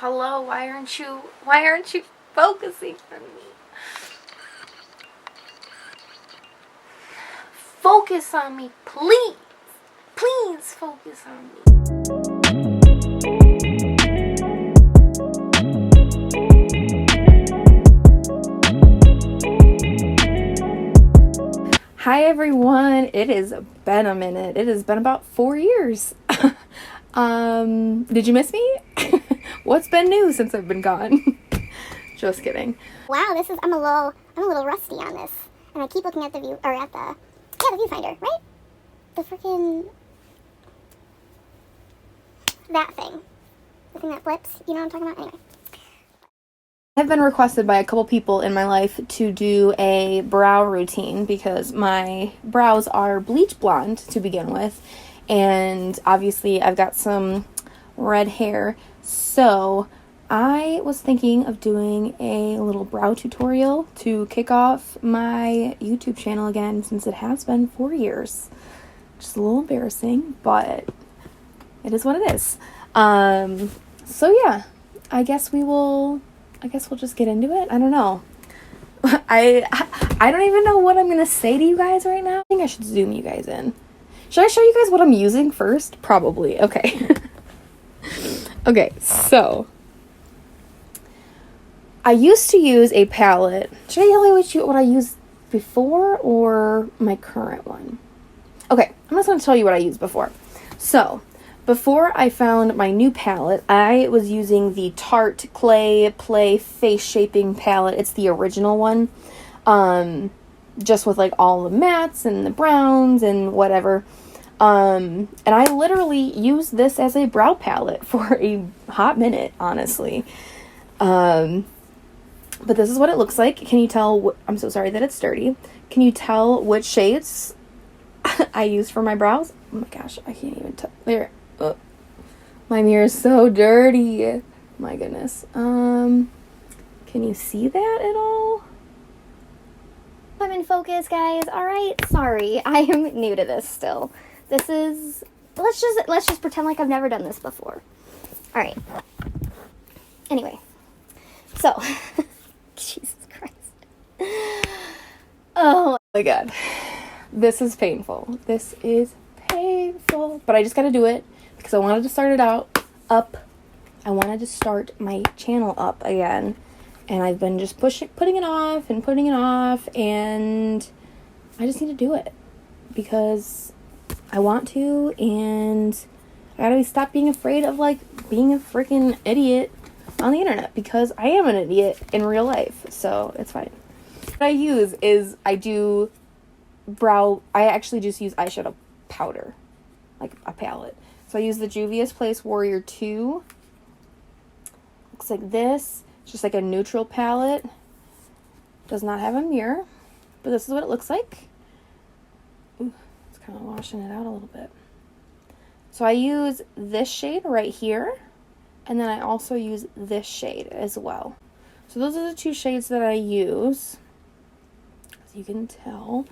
Hello, why aren't you focusing on me? Focus on me, please. Please focus on me. Hi everyone, it has been a minute. It has been about 4 years. Did you miss me? What's been new since I've been gone? Just kidding. Wow, I'm a little rusty on this. And I keep looking at the the viewfinder, right? The freaking, that thing. The thing that flips, you know what I'm talking about? Anyway. I've been requested by a couple people in my life to do a brow routine because my brows are bleach blonde to begin with, and obviously I've got some red hair, so I was thinking of doing a little brow tutorial to kick off my YouTube channel again since it has been 4 years. Just a little embarrassing, but it is what it is. So yeah, I guess we'll just get into it. I don't know. I don't even know what I'm gonna say to you guys right now. I think I should zoom you guys in. Should I show you guys what I'm using first? Probably. Okay. Okay, so I used to use a palette. Should I tell you what I used before or my current one? Okay, I'm just gonna tell you what I used before. So before I found my new palette, I was using the Tarte Clay Play Face Shaping palette. It's the original one. Just with like all the mattes and the browns and whatever. And I literally used this as a brow palette for a hot minute, honestly. But this is what it looks like. Can you tell? I'm so sorry that it's dirty. Can you tell which shades I used for my brows? Oh my gosh, I can't even tell. There. Oh, my mirror is so dirty. My goodness. Can you see that at all? I'm in focus, guys. All right. Sorry, I am new to this still. This is, let's just pretend like I've never done this before. All right. Anyway, so, Jesus Christ. Oh my God. This is painful. This is painful. But I just gotta do it because I wanted to start it up. I wanted to start my channel up again. And I've been just putting it off, and I just need to do it because I want to, and I gotta stop being afraid of like being a freaking idiot on the internet because I am an idiot in real life, so it's fine. What I use is I actually just use eyeshadow powder, like a palette. So I use the Juvia's Place Warrior 2. Looks like this. It's just like a neutral palette. Does not have a mirror, but this is what it looks like. Ooh, it's kind of washing it out a little bit. So I use this shade right here, and then I also use this shade as well. So those are the two shades that I use. As you can tell,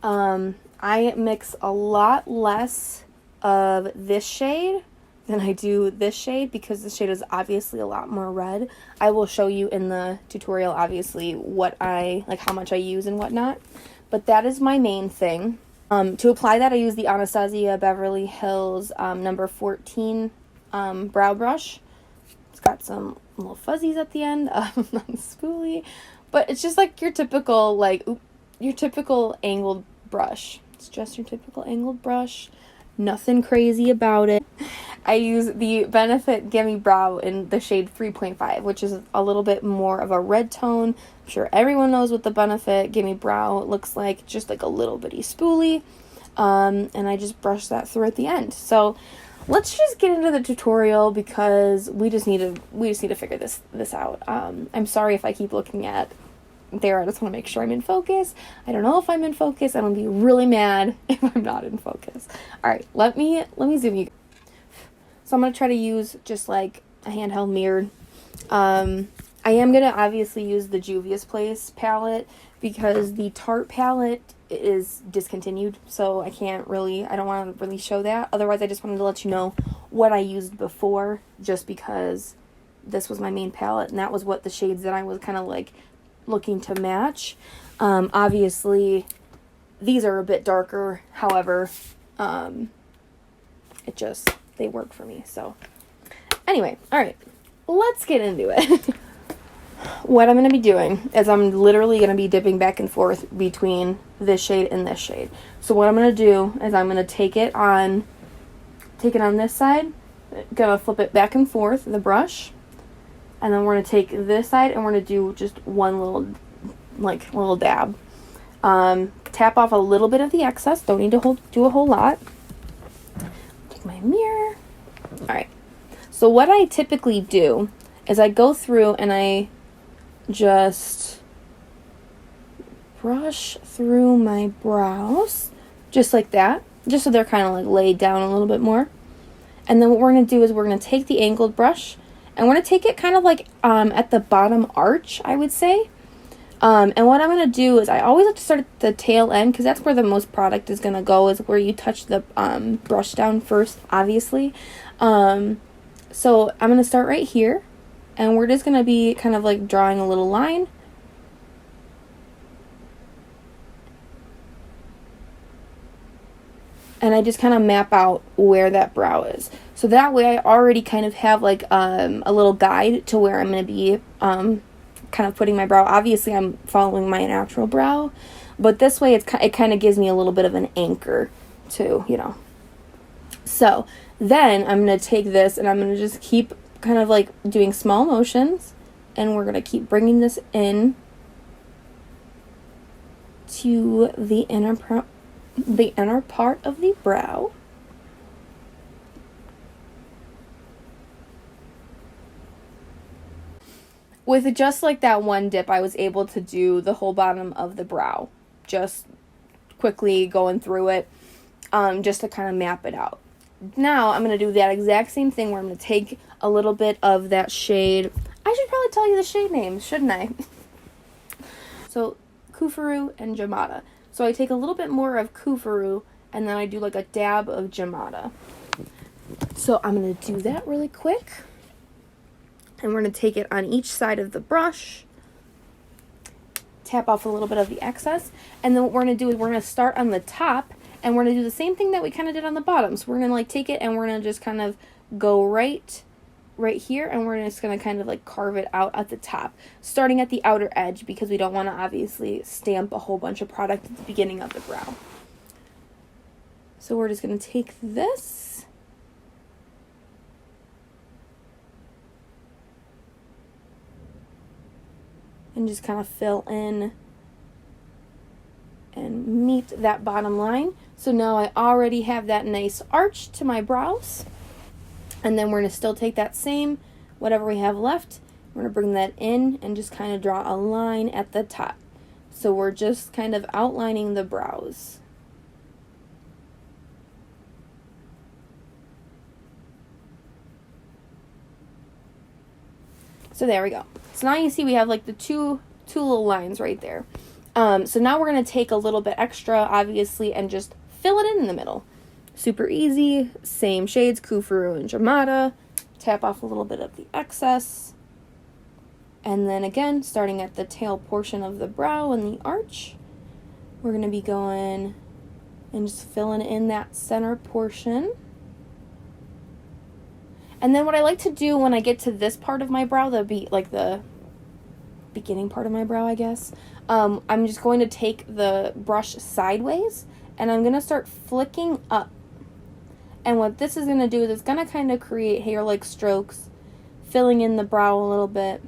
I mix a lot less of this shade than I do this shade because this shade is obviously a lot more red. I will show you in the tutorial, obviously, how much I use and whatnot. But that is my main thing. To apply that, I use the Anastasia Beverly Hills number 14 brow brush. It's got some little fuzzies at the end, spoolie, but it's just like your typical angled brush. It's just your typical angled brush. Nothing crazy about it. I use the Benefit Gimme Brow in the shade 3.5, which is a little bit more of a red tone. I'm sure everyone knows what the Benefit Gimme Brow looks like, just like a little bitty spoolie. And I just brush that through at the end. So let's just get into the tutorial because we just need to figure this out. I'm sorry if I keep looking at there. I just want to make sure I'm in focus. I don't know if I'm in focus. I'm gonna be really mad if I'm not in focus. All right, let me zoom you. So I'm gonna try to use just like a handheld mirror. I am gonna obviously use the Juvia's Place palette because the Tarte palette is discontinued, so I don't want to really show that. Otherwise, I just wanted to let you know what I used before, just because this was my main palette, and that was what the shades that I was kind of like looking to match. Obviously, these are a bit darker. However, they work for me. So anyway, all right, let's get into it. What I'm going to be doing is I'm literally going to be dipping back and forth between this shade and this shade. So what I'm going to do is I'm going to take it on this side, going to flip it back and forth, the brush, and then we're going to take this side and we're going to do just one little dab. Tap off a little bit of the excess. Don't need to do a whole lot. Take my mirror. All right. So what I typically do is I go through and I just brush through my brows just like that, just so they're kind of like laid down a little bit more. And then what we're going to do is we're going to take the angled brush and we're going to take it kind of like at the bottom arch, I would say. And what I'm going to do is I always have to start at the tail end because that's where the most product is going to go, is where you touch the brush down first, obviously. So I'm going to start right here. And we're just going to be kind of like drawing a little line. And I just kind of map out where that brow is. So that way I already kind of have like a little guide to where I'm going to be kind of putting my brow. Obviously I'm following my natural brow. But this way it kind of gives me a little bit of an anchor to, you know. So then I'm going to take this and I'm going to just keep kind of like doing small motions, and we're going to keep bringing this in to the inner part of the brow. With just like that one dip, I was able to do the whole bottom of the brow, just quickly going through it, just to kind of map it out. Now I'm going to do that exact same thing where I'm going to take a little bit of that shade. I should probably tell you the shade names, shouldn't I? So, Kufuru and Jamada. So I take a little bit more of Kufuru and then I do like a dab of Jamada. So I'm going to do that really quick. And we're going to take it on each side of the brush. Tap off a little bit of the excess. And then what we're going to do is we're going to start on the top. And we're going to do the same thing that we kind of did on the bottom. So we're going to like take it and we're going to just kind of go right here. And we're just going to kind of like carve it out at the top. Starting at the outer edge because we don't want to obviously stamp a whole bunch of product at the beginning of the brow. So we're just going to take this. And just kind of fill in and meet that bottom line. So now I already have that nice arch to my brows. And then we're going to still take that same, whatever we have left, we're going to bring that in and just kind of draw a line at the top. So we're just kind of outlining the brows. So there we go. So now you see we have like the two little lines right there. So now we're going to take a little bit extra, obviously, and just fill it in the middle. Super easy. Same shades, Kufuru and Jamada. Tap off a little bit of the excess. And then again, starting at the tail portion of the brow and the arch, we're going to be going and just filling in that center portion. And then what I like to do when I get to this part of my brow, that'll be like the beginning part of my brow, I guess. I'm just going to take the brush sideways and I'm going to start flicking up. And what this is going to do is it's going to kind of create hair-like strokes, filling in the brow a little bit,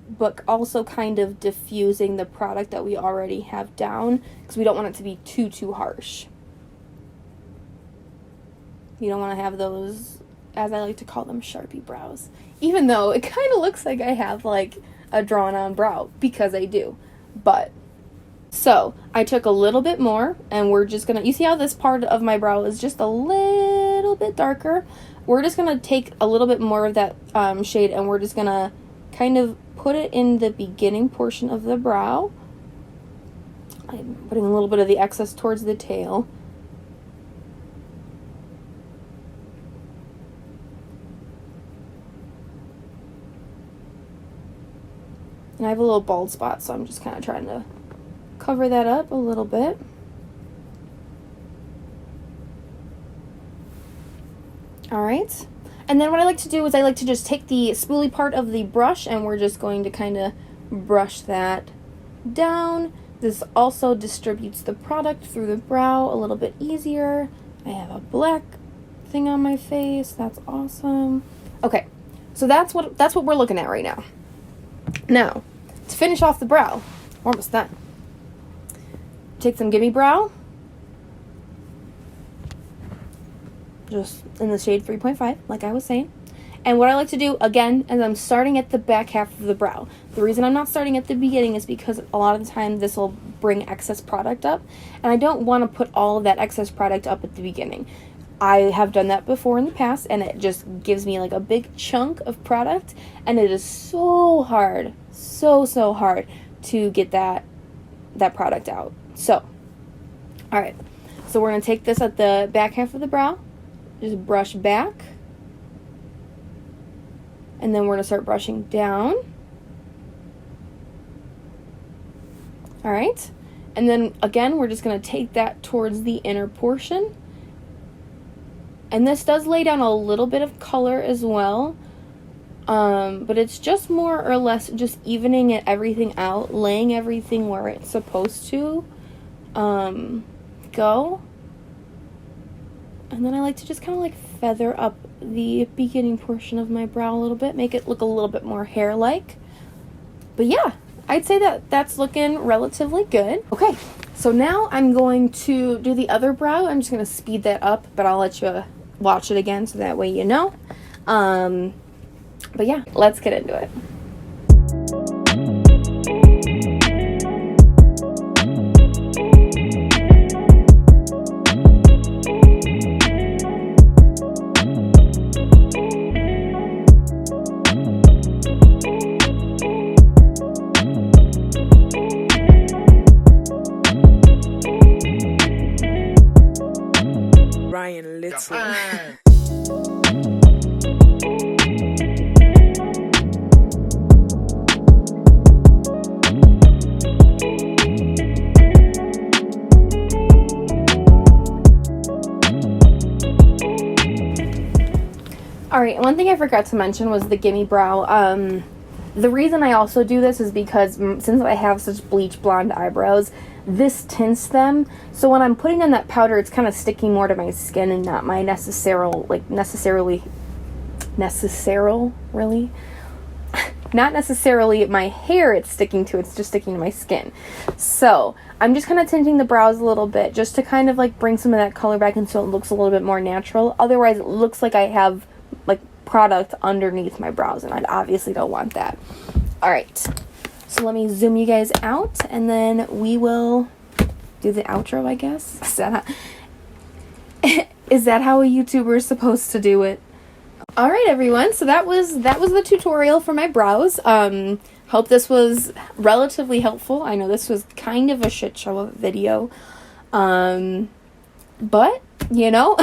but also kind of diffusing the product that we already have down because we don't want it to be too harsh. You don't want to have those, as I like to call them, Sharpie brows. Even though it kind of looks like I have like a drawn-on brow, because I do. But, so, I took a little bit more, and we're just going to, you see how this part of my brow is just a little bit darker? We're just going to take a little bit more of that shade, and we're just going to kind of put it in the beginning portion of the brow. I'm putting a little bit of the excess towards the tail. And I have a little bald spot, so I'm just kind of trying to cover that up a little bit. All right. And then what I like to do is I like to just take the spoolie part of the brush, and we're just going to kind of brush that down. This also distributes the product through the brow a little bit easier. I have a black thing on my face. That's awesome. Okay, so that's what we're looking at right now. Now, to finish off the brow, we're almost done. Take some Gimme Brow, just in the shade 3.5, like I was saying. And what I like to do, again, is I'm starting at the back half of the brow. The reason I'm not starting at the beginning is because a lot of the time this will bring excess product up, and I don't want to put all of that excess product up at the beginning. I have done that before in the past, and it just gives me like a big chunk of product, and it is so hard, so hard to get that product out. So, all right, so we're going to take this at the back half of the brow, just brush back, and then we're going to start brushing down. All right, and then again, we're just going to take that towards the inner portion. And this does lay down a little bit of color as well, but it's just more or less just evening everything out, laying everything where it's supposed to go. And then I like to just kind of like feather up the beginning portion of my brow a little bit, make it look a little bit more hair-like. But yeah, I'd say that that's looking relatively good. Okay, so now I'm going to do the other brow. I'm just going to speed that up, but I'll let you watch it again so that way you know. But yeah, let's get into it. Alright, one thing I forgot to mention was the Gimme Brow. The reason I also do this is because since I have such bleach blonde eyebrows, this tints them. So when I'm putting on that powder, it's kind of sticking more to my skin and not my not necessarily my hair it's sticking to, it's just sticking to my skin. So I'm just kind of tinting the brows a little bit just to kind of like bring some of that color back in so it looks a little bit more natural. Otherwise it looks like I have like product underneath my brows, and I obviously don't want that. Alright, so let me zoom you guys out, and then we will do the outro, I guess. Is that how a YouTuber is supposed to do it? Alright everyone, so that was the tutorial for my brows. Hope this was relatively helpful. I know this was kind of a shit show of a video. But, you know,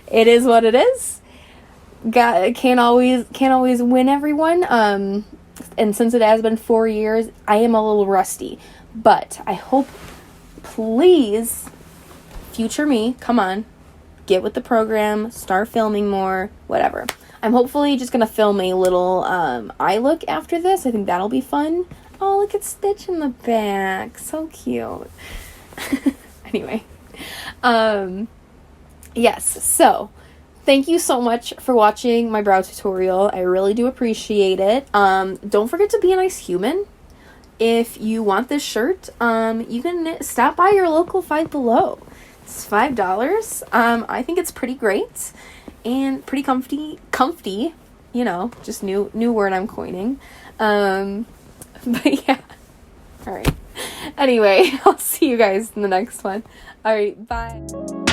it is what it is. Can't always win everyone. And since it has been 4 years, I am a little rusty. But I hope, please, future me, come on, get with the program, start filming more, whatever. I'm hopefully just gonna film a little eye look after this. I think that'll be fun. Oh, look at Stitch in the back, so cute. Anyway, yes, so thank you so much for watching my brow tutorial. I really do appreciate it. Don't forget to be a nice human. If you want this shirt, you can stop by your local Five Below. It's $5. I think it's pretty great and pretty comfy, you know, just new word I'm coining. But yeah. All right. Anyway, I'll see you guys in the next one. All right, bye.